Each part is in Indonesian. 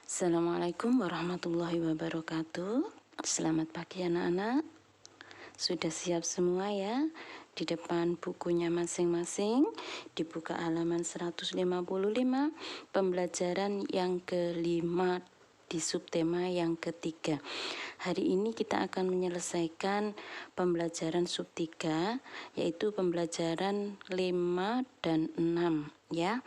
Assalamualaikum warahmatullahi wabarakatuh. Selamat pagi anak-anak. Sudah siap semua ya? Di depan bukunya masing-masing dibuka halaman 155, pembelajaran yang kelima di subtema yang ketiga. Hari ini kita akan menyelesaikan pembelajaran sub 3, yaitu pembelajaran 5 dan 6 ya.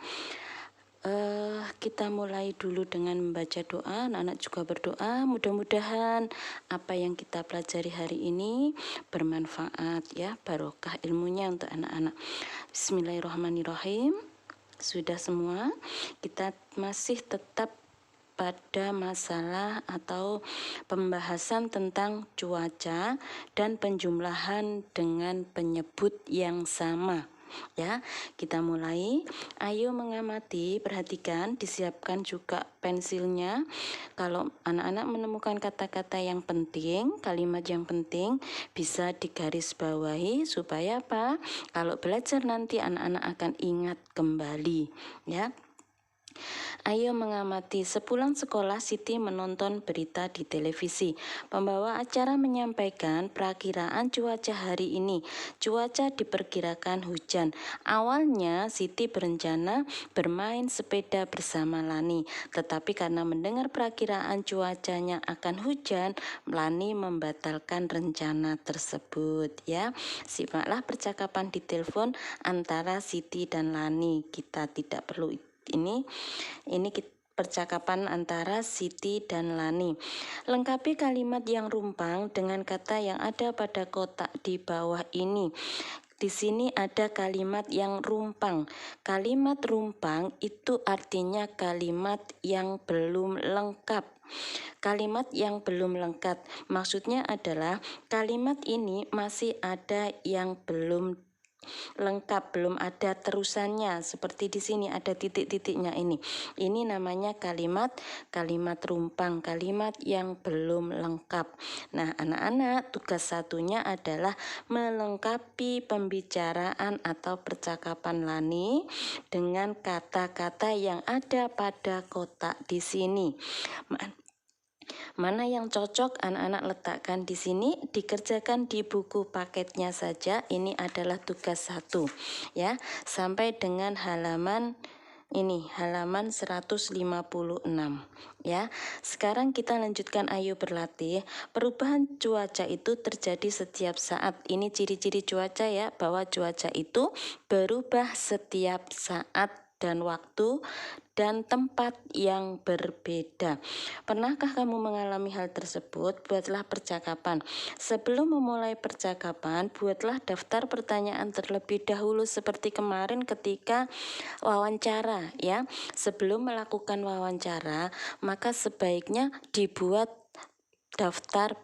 Kita mulai dulu dengan membaca doa. Anak-anak juga berdoa, mudah-mudahan apa yang kita pelajari hari ini bermanfaat ya, barokah ilmunya untuk anak-anak. Bismillahirrahmanirrahim. Sudah semua? Kita masih tetap pada masalah atau pembahasan tentang cuaca dan penjumlahan dengan penyebut yang sama. Ya, kita mulai. Ayo mengamati, perhatikan, disiapkan juga pensilnya. Kalau anak-anak menemukan kata-kata yang penting, kalimat yang penting, bisa digarisbawahi supaya apa? Kalau belajar nanti anak-anak akan ingat kembali, ya. Ayo mengamati. Sepulang sekolah, Siti menonton berita di televisi. Pembawa acara menyampaikan perakiraan cuaca hari ini. Cuaca diperkirakan hujan. Awalnya Siti berencana bermain sepeda bersama Lani, tetapi karena mendengar perakiraan cuacanya akan hujan, Lani membatalkan rencana tersebut. Ya, simaklah percakapan di telepon antara Siti dan Lani. Kita tidak perlu ini percakapan antara Siti dan Lani. Lengkapi kalimat yang rumpang dengan kata yang ada pada kotak di bawah ini. Di sini ada kalimat yang rumpang. Kalimat rumpang itu artinya kalimat yang belum lengkap. Kalimat yang belum lengkap maksudnya adalah kalimat ini masih ada yang belum lengkap, belum ada terusannya. Seperti di sini ada titik-titiknya ini. Ini namanya kalimat rumpang, kalimat yang belum lengkap. Nah, anak-anak, tugas satunya adalah melengkapi pembicaraan atau percakapan Lani dengan kata-kata yang ada pada kotak di sini. Mana yang cocok anak-anak letakkan di sini, dikerjakan di buku paketnya saja. Ini adalah tugas 1 ya, sampai dengan halaman ini, halaman 156 ya. Sekarang kita lanjutkan, ayo berlatih. Perubahan cuaca itu terjadi setiap saat. Ini ciri-ciri cuaca ya, bahwa cuaca itu berubah setiap saat dan waktu dan tempat yang berbeda. Pernahkah kamu mengalami hal tersebut? Buatlah percakapan. Sebelum memulai percakapan, buatlah daftar pertanyaan terlebih dahulu seperti kemarin ketika wawancara ya. Sebelum melakukan wawancara, maka sebaiknya dibuat daftar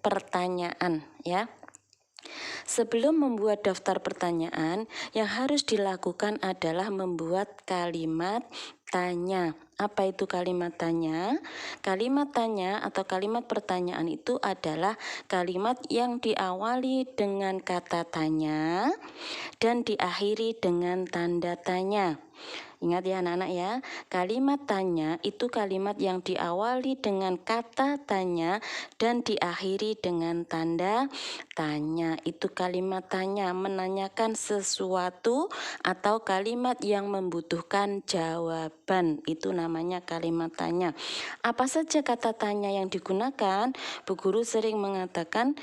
pertanyaan ya. Sebelum membuat daftar pertanyaan, yang harus dilakukan adalah membuat kalimat tanya. Apa itu kalimat tanya? Kalimat tanya atau kalimat pertanyaan itu adalah kalimat yang diawali dengan kata tanya dan diakhiri dengan tanda tanya. Ingat ya anak-anak ya, kalimat tanya itu kalimat yang diawali dengan kata tanya dan diakhiri dengan tanda tanya. Itu kalimat tanya, menanyakan sesuatu atau kalimat yang membutuhkan jawaban. Itu namanya kalimat tanya. Apa saja kata tanya yang digunakan? Bu Guru sering mengatakan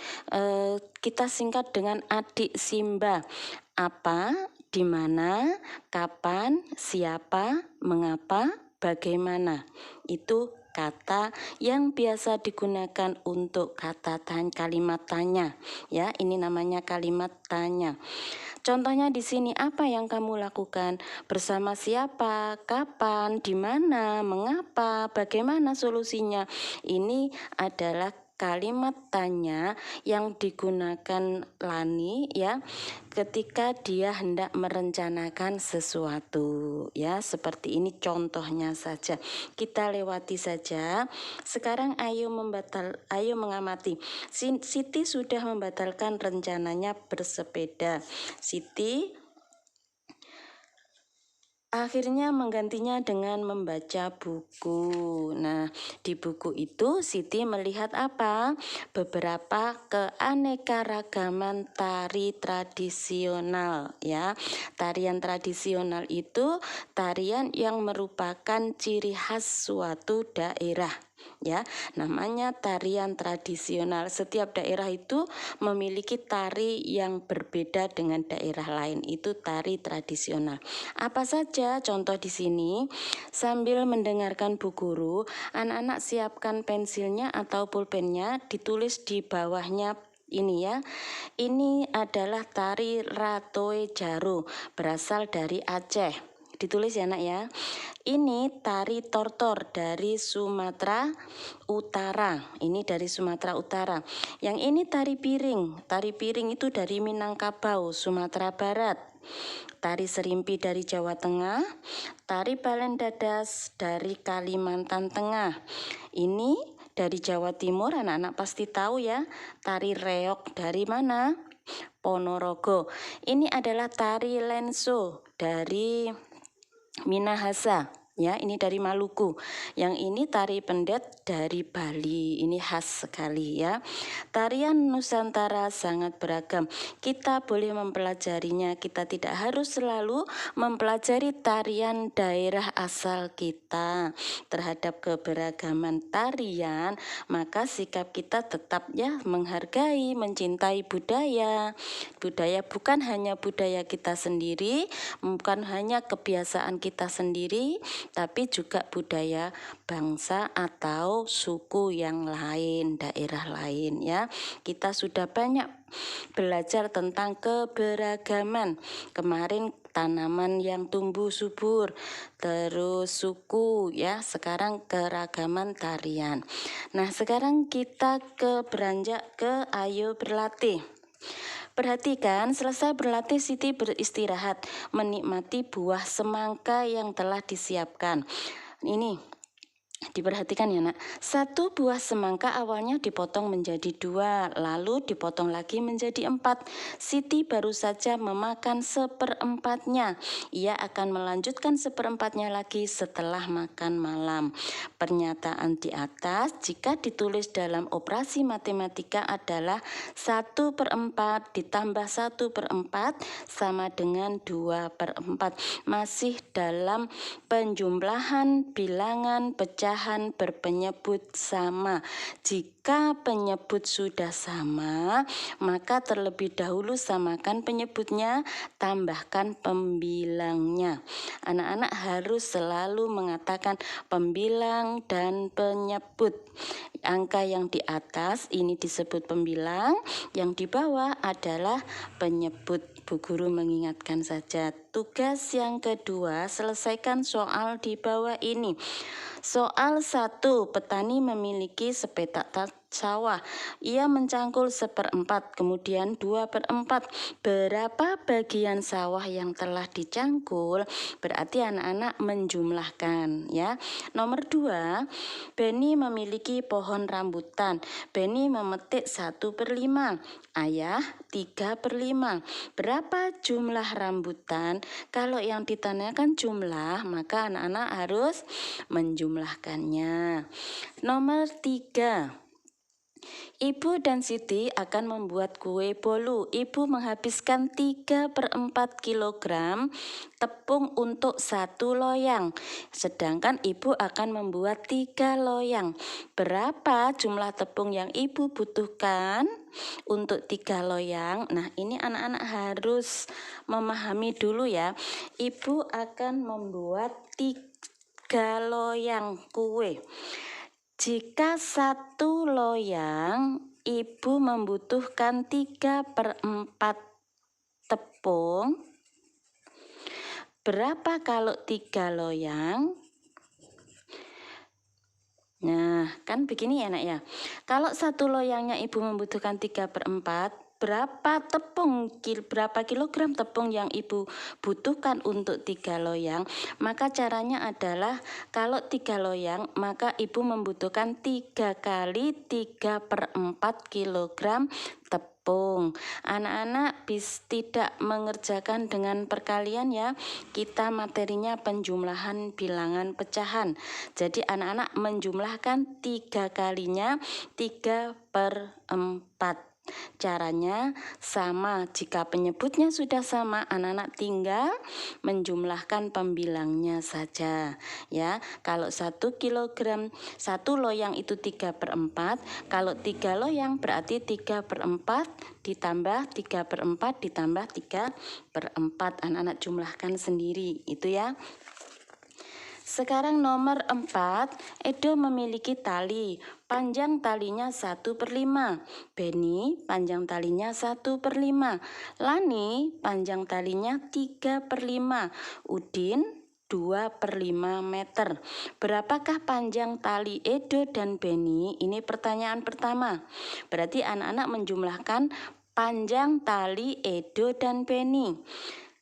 kita singkat dengan adik Simba. Apa, di mana, kapan, siapa, mengapa, bagaimana. Itu kata yang biasa digunakan untuk kalimat tanya. Ya, ini namanya kalimat tanya. Contohnya di sini, apa yang kamu lakukan? Bersama siapa? Kapan? Di mana? Mengapa? Bagaimana solusinya? Ini adalah kalimat tanya yang digunakan Lani ya ketika dia hendak merencanakan sesuatu ya, seperti ini contohnya saja. Kita lewati saja. Sekarang ayo mengamati. Siti sudah membatalkan rencananya bersepeda. Siti Akhirnya menggantinya dengan membaca buku. Nah, di buku itu Siti melihat apa? Beberapa keanekaragaman tari tradisional ya. Tarian tradisional itu tarian yang merupakan ciri khas suatu daerah. Ya, namanya tarian tradisional. Setiap daerah itu memiliki tari yang berbeda dengan daerah lain. Itu tari tradisional. Apa saja contoh di sini? Sambil mendengarkan Bu Guru, anak-anak siapkan pensilnya atau pulpennya, ditulis di bawahnya ini ya. Ini adalah tari Ratoe Jaro, berasal dari Aceh. Ditulis ya nak ya. Ini tari tortor dari Sumatera Utara. Ini dari Sumatera Utara. Yang ini tari piring. Tari piring itu dari Minangkabau, Sumatera Barat. Tari serimpi dari Jawa Tengah. Tari balen dadas dari Kalimantan Tengah. Ini dari Jawa Timur, anak-anak pasti tahu ya. Tari reok dari mana? Ponorogo. Ini adalah tari lenso dari Minahasa. Ya, ini dari Maluku. Yang ini tari pendet dari Bali. Ini khas sekali ya. Tarian Nusantara sangat beragam. Kita boleh mempelajarinya. Kita tidak harus selalu mempelajari tarian daerah asal kita. Terhadap keberagaman tarian, maka sikap kita tetap ya menghargai, mencintai budaya. Budaya bukan hanya budaya kita sendiri, bukan hanya kebiasaan kita sendiri, tapi juga budaya bangsa atau suku yang lain, daerah lain ya. Kita sudah banyak belajar tentang keberagaman. Kemarin tanaman yang tumbuh subur, terus suku ya, sekarang keragaman tarian. Nah, sekarang kita beranjak ke ayo berlatih. Perhatikan, selesai berlatih Siti beristirahat, menikmati buah semangka yang telah disiapkan. Ini diperhatikan ya nak. Satu buah semangka awalnya dipotong menjadi 2, lalu dipotong lagi menjadi 4. Siti baru saja memakan 1/4-nya. Ia akan melanjutkan 1/4-nya lagi setelah makan malam. Pernyataan di atas jika ditulis dalam operasi matematika adalah 1/4 ditambah 1/4 sama dengan 2/4. Masih dalam penjumlahan bilangan pecahan berpenyebut sama. Jika penyebut sudah sama, maka terlebih dahulu samakan penyebutnya, tambahkan pembilangnya. Anak-anak harus selalu mengatakan pembilang dan penyebut. Angka yang di atas ini disebut pembilang, yang di bawah adalah penyebut. Bu Guru mengingatkan saja. Tugas yang kedua, selesaikan soal di bawah ini. Soal 1, petani memiliki sepetak sawah. Ia mencangkul 1/4, kemudian 2/4. Berapa bagian sawah yang telah dicangkul? Berarti anak-anak menjumlahkan ya. Nomor 2, Beni memiliki pohon rambutan. Beni memetik 1/5. Ayah 3/5. Berapa jumlah rambutan? Kalau yang ditanyakan jumlah, maka anak-anak harus menjumlahkannya. Nomor 3, Ibu dan Siti akan membuat kue bolu. Ibu menghabiskan 3/4 kilogram tepung untuk 1 loyang. Sedangkan ibu akan membuat 3 loyang. Berapa jumlah tepung yang ibu butuhkan untuk 3 loyang? Nah, ini anak-anak harus memahami dulu ya. Ibu akan membuat 3 loyang kue. Jika 1 loyang, ibu membutuhkan 3/4 tepung. Berapa kalau 3 loyang? Nah, kan begini ya nak ya. Kalau 1 loyangnya ibu membutuhkan 3/4, berapa kilogram tepung yang ibu butuhkan untuk 3 loyang? Maka caranya adalah kalau 3 loyang, maka ibu membutuhkan 3 kali 3/4 kilogram tepung. tepung. Anak-anak tidak mengerjakan dengan perkalian ya, kita materinya penjumlahan bilangan pecahan. Jadi anak-anak menjumlahkan 3 kalinya 3/4. Caranya sama, jika penyebutnya sudah sama, anak-anak tinggal menjumlahkan pembilangnya saja ya. Kalau 1 kilogram 1 loyang itu 3/4, kalau 3 loyang berarti 3/4 ditambah 3/4 ditambah 3/4. Anak-anak jumlahkan sendiri itu ya. Sekarang nomor 4, Edo memiliki tali. Panjang talinya 1/5. Beni panjang talinya 1/5. Lani panjang talinya 3/5. Udin 2/5 meter. Berapakah panjang tali Edo dan Beni? Ini pertanyaan pertama. Berarti anak-anak menjumlahkan panjang tali Edo dan Beni.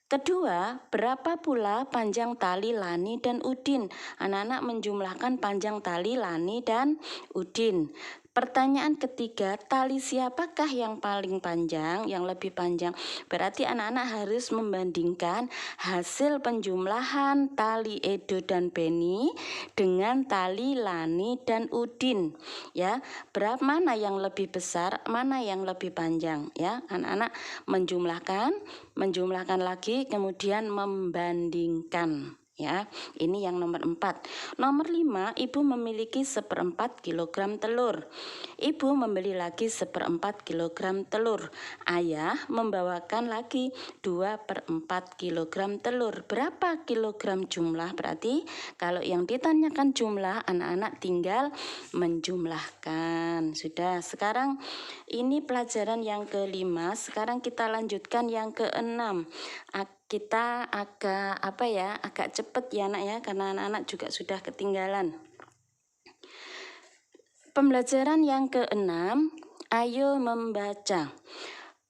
Kedua, berapa pula panjang tali Lani dan Udin? Anak-anak menjumlahkan panjang tali Lani dan Udin. Pertanyaan ketiga, tali siapakah yang paling panjang, yang lebih panjang? Berarti anak-anak harus membandingkan hasil penjumlahan tali Edo dan Beni dengan tali Lani dan Udin. Ya, berapa mana yang lebih besar, mana yang lebih panjang? Ya, anak-anak menjumlahkan lagi, kemudian membandingkan. Ya, ini yang nomor 4. Nomor 5, ibu memiliki 1/4 kilogram telur. Ibu membeli lagi 1/4 kilogram telur. Ayah membawakan lagi 2/4 kilogram telur. Berapa kilogram jumlah? Berarti kalau yang ditanyakan jumlah, anak-anak tinggal menjumlahkan. Sudah, sekarang ini pelajaran yang ke-5. Sekarang kita lanjutkan yang ke-6. Kita agak cepet ya anak ya, karena anak-anak juga sudah ketinggalan. Pembelajaran yang ke-6, ayo membaca.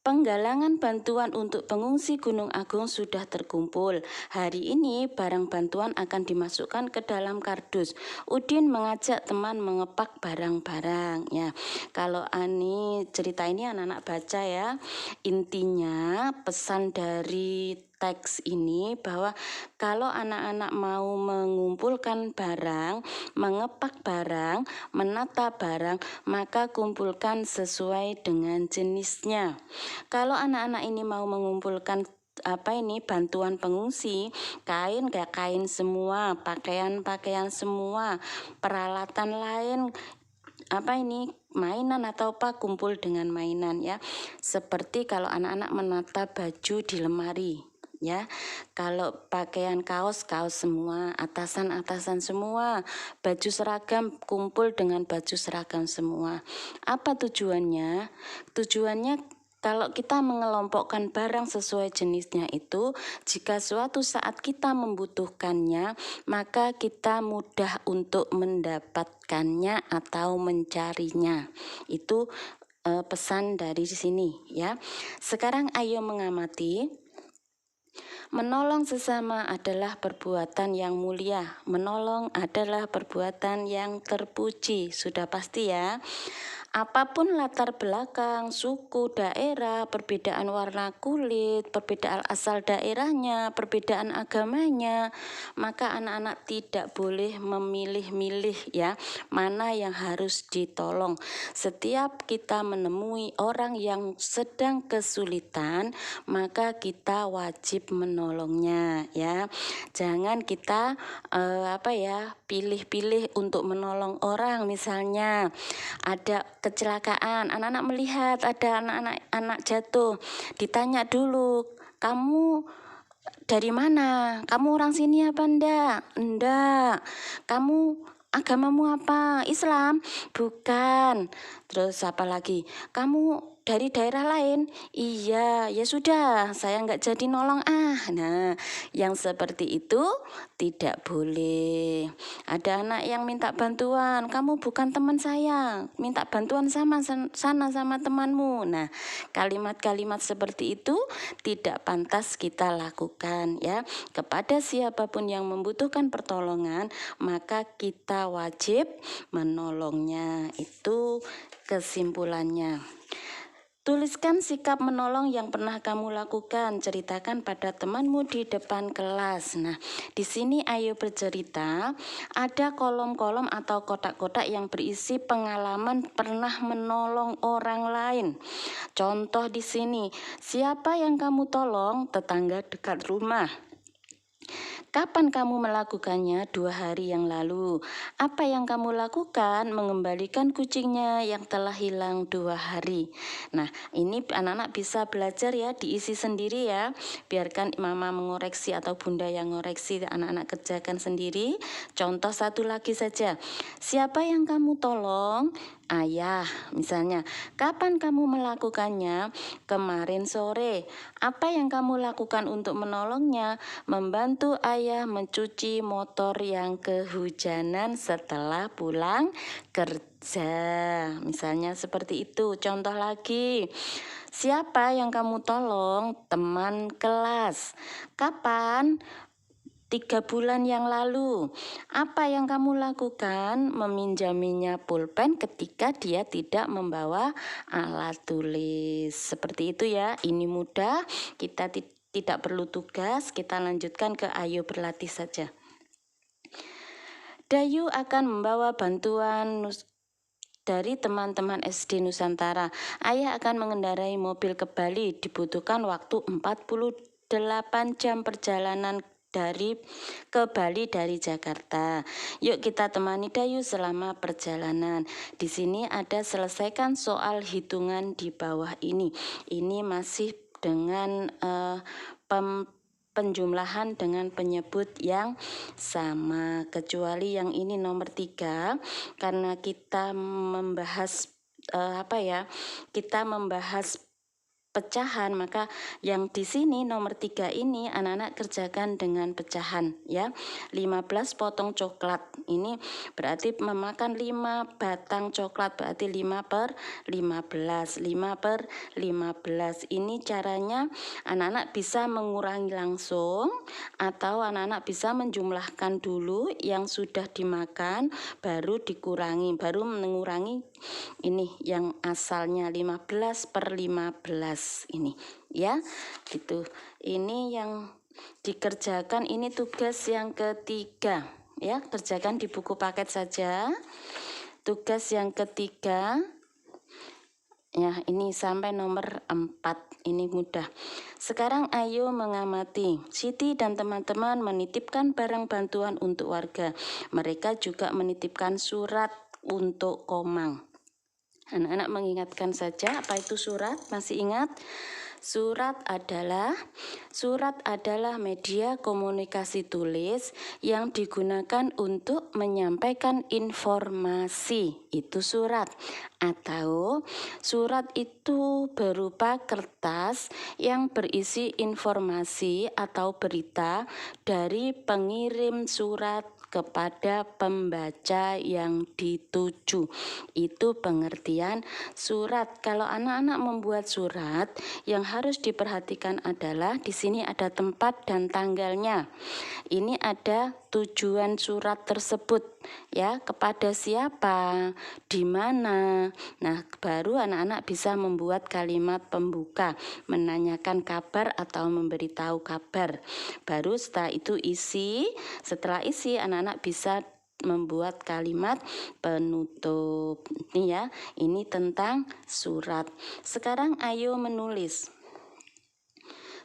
Penggalangan bantuan untuk pengungsi Gunung Agung sudah terkumpul. Hari ini barang bantuan akan dimasukkan ke dalam kardus. Udin mengajak teman mengepak barang-barang. Ya, kalau cerita ini anak-anak baca ya. Intinya pesan dari teks ini bahwa kalau anak-anak mau mengumpulkan barang, mengepak barang, menata barang, maka kumpulkan sesuai dengan jenisnya. Kalau anak-anak ini mau mengumpulkan bantuan pengungsi, kain semua, pakaian semua, peralatan lain, mainan atau kumpul dengan mainan ya. Seperti kalau anak-anak menata baju di lemari ya. Kalau pakaian kaos semua, atasan semua, baju seragam kumpul dengan baju seragam semua. Apa tujuannya? Tujuannya kalau kita mengelompokkan barang sesuai jenisnya itu, jika suatu saat kita membutuhkannya, maka kita mudah untuk mendapatkannya atau mencarinya. Itu pesan dari sini ya. Sekarang ayo mengamati. Menolong sesama adalah perbuatan yang mulia. Menolong adalah perbuatan yang terpuji. Sudah pasti ya. Apapun latar belakang, suku, daerah, perbedaan warna kulit, perbedaan asal daerahnya, perbedaan agamanya, maka anak-anak tidak boleh memilih-milih ya, mana yang harus ditolong. Setiap kita menemui orang yang sedang kesulitan, maka kita wajib menolongnya ya. Jangan kita pilih-pilih untuk menolong orang. Misalnya ada kecelakaan, anak-anak melihat ada anak jatuh, ditanya dulu, kamu dari mana? Kamu orang sini apa enggak? Enggak. Kamu agamamu apa? Islam? Bukan. Terus apa lagi? Kamu dari daerah lain? Iya, ya sudah, saya enggak jadi nolong Nah, yang seperti itu tidak boleh. Ada anak yang minta bantuan, kamu bukan teman saya, minta bantuan sama temanmu. Nah, kalimat-kalimat seperti itu tidak pantas kita lakukan ya. Kepada siapapun yang membutuhkan pertolongan, maka kita wajib menolongnya. Itu kesimpulannya. Tuliskan sikap menolong yang pernah kamu lakukan, ceritakan pada temanmu di depan kelas. Nah, di sini ayo bercerita, ada kolom-kolom atau kotak-kotak yang berisi pengalaman pernah menolong orang lain. Contoh di sini, siapa yang kamu tolong? Tetangga dekat rumah. Kapan kamu melakukannya? 2 hari yang lalu. Apa yang kamu lakukan? Mengembalikan kucingnya yang telah hilang 2 hari. Nah, ini anak-anak bisa belajar ya, diisi sendiri ya. Biarkan mama mengoreksi atau bunda yang mengoreksi, anak-anak kerjakan sendiri. Contoh satu lagi saja. Siapa yang kamu tolong? Ayah, misalnya. Kapan kamu melakukannya? Kemarin sore. Apa yang kamu lakukan untuk menolongnya? Membantu ayah mencuci motor yang kehujanan setelah pulang kerja. Misalnya seperti itu. Contoh lagi. Siapa yang kamu tolong? Teman kelas. Kapan? 3 bulan yang lalu. Apa yang kamu lakukan? Meminjaminya pulpen ketika dia tidak membawa alat tulis. Seperti itu ya. Ini mudah, kita tidak perlu tugas, kita lanjutkan ke ayo berlatih saja. Dayu akan membawa bantuan dari teman-teman SD Nusantara. Ayah akan mengendarai mobil ke Bali, dibutuhkan waktu 48 jam perjalanan ke Bali dari Jakarta. Yuk kita temani Dayu selama perjalanan. Di sini ada selesaikan soal hitungan di bawah ini. Ini masih dengan penjumlahan dengan penyebut yang sama, kecuali yang ini nomor 3 karena kita membahas kita membahas pecahan, maka yang di sini nomor 3 ini anak-anak kerjakan dengan pecahan ya. 15 potong coklat. Ini berarti memakan 5 batang coklat, berarti 5/15. 5/15. Ini caranya anak-anak bisa mengurangi langsung atau anak-anak bisa menjumlahkan dulu yang sudah dimakan baru dikurangi, baru mengurangi ini yang asalnya 15/15 ini ya, gitu. Ini yang dikerjakan, ini tugas yang ketiga ya, kerjakan di buku paket saja. Tugas yang ketiga ya, ini sampai nomor 4, ini mudah. Sekarang ayo mengamati. Siti dan teman-teman menitipkan barang bantuan untuk warga. Mereka juga menitipkan surat untuk Komang. Anak-anak mengingatkan saja, apa itu surat? Masih ingat? Surat adalah media komunikasi tulis yang digunakan untuk menyampaikan informasi. Itu surat. Atau surat itu berupa kertas yang berisi informasi atau berita dari pengirim surat kepada pembaca yang dituju. Itu pengertian surat. Kalau anak-anak membuat surat, yang harus diperhatikan adalah di sini ada tempat dan tanggalnya. Ini ada tujuan surat tersebut ya, kepada siapa, di mana. Nah, baru anak-anak bisa membuat kalimat pembuka, menanyakan kabar atau memberitahu kabar. Baru setelah itu isi. Setelah isi, anak-anak bisa membuat kalimat penutup. Ini ya, ini tentang surat. Sekarang ayo menulis.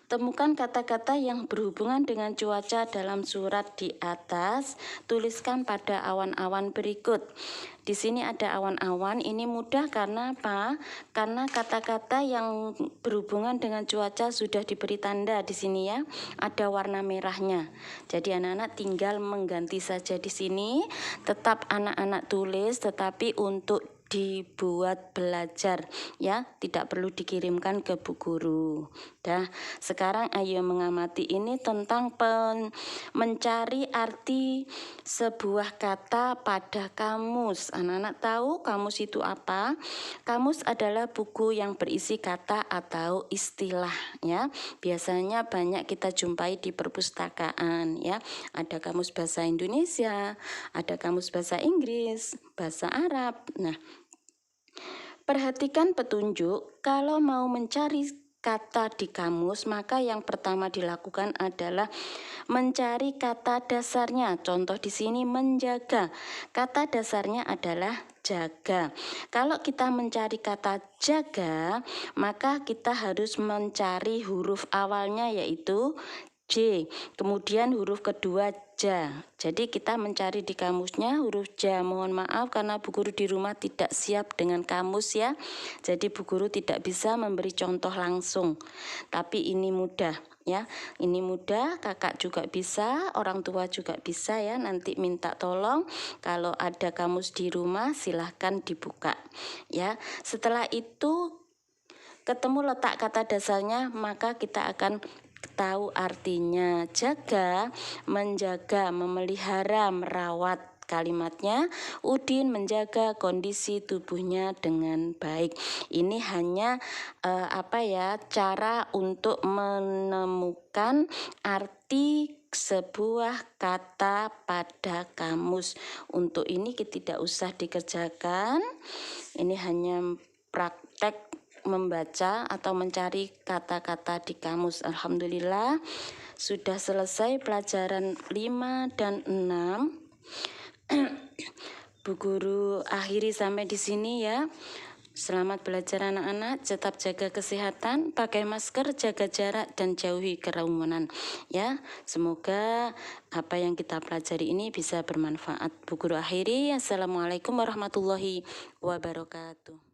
Temukan kata-kata yang berhubungan dengan cuaca dalam surat di atas. Tuliskan pada awan-awan berikut. Di sini ada awan-awan. Ini mudah karena apa? Karena kata-kata yang berhubungan dengan cuaca sudah diberi tanda di sini ya. Ada warna merahnya. Jadi anak-anak tinggal mengganti saja di sini. Tetap anak-anak tulis, tetapi untuk dibuat belajar ya, tidak perlu dikirimkan ke bu guru. Sekarang ayo mengamati, ini tentang mencari arti sebuah kata pada kamus. Anak-anak tahu kamus itu apa? Kamus adalah buku yang berisi kata atau istilah ya. Biasanya banyak kita jumpai di perpustakaan ya. Ada kamus bahasa Indonesia, ada kamus bahasa Inggris, bahasa Arab. Nah, Perhatikan petunjuk, kalau mau mencari kata di kamus, maka yang pertama dilakukan adalah mencari kata dasarnya. Contoh di sini menjaga. Kata dasarnya adalah jaga. Kalau kita mencari kata jaga, maka kita harus mencari huruf awalnya yaitu J, kemudian huruf kedua ja. Jadi kita mencari di kamusnya huruf ja. Mohon maaf karena Bu Guru di rumah tidak siap dengan kamus ya. Jadi Bu Guru tidak bisa memberi contoh langsung. Tapi ini mudah ya. Ini mudah, kakak juga bisa, orang tua juga bisa ya. Nanti minta tolong kalau ada kamus di rumah silahkan dibuka ya. Setelah itu ketemu letak kata dasarnya, maka kita akan tahu artinya. Jaga, menjaga, memelihara, merawat. Kalimatnya, Udin menjaga kondisi tubuhnya dengan baik. Ini hanya cara untuk menemukan arti sebuah kata pada kamus. Untuk ini kita tidak usah dikerjakan. Ini hanya praktek membaca atau mencari kata-kata di kamus. Alhamdulillah sudah selesai pelajaran 5 dan 6. Bu Guru akhiri sampai di sini ya. Selamat belajar anak-anak, tetap jaga kesehatan, pakai masker, jaga jarak, dan jauhi kerumunan. Ya, semoga apa yang kita pelajari ini bisa bermanfaat. Bu Guru akhiri, Assalamualaikum warahmatullahi wabarakatuh.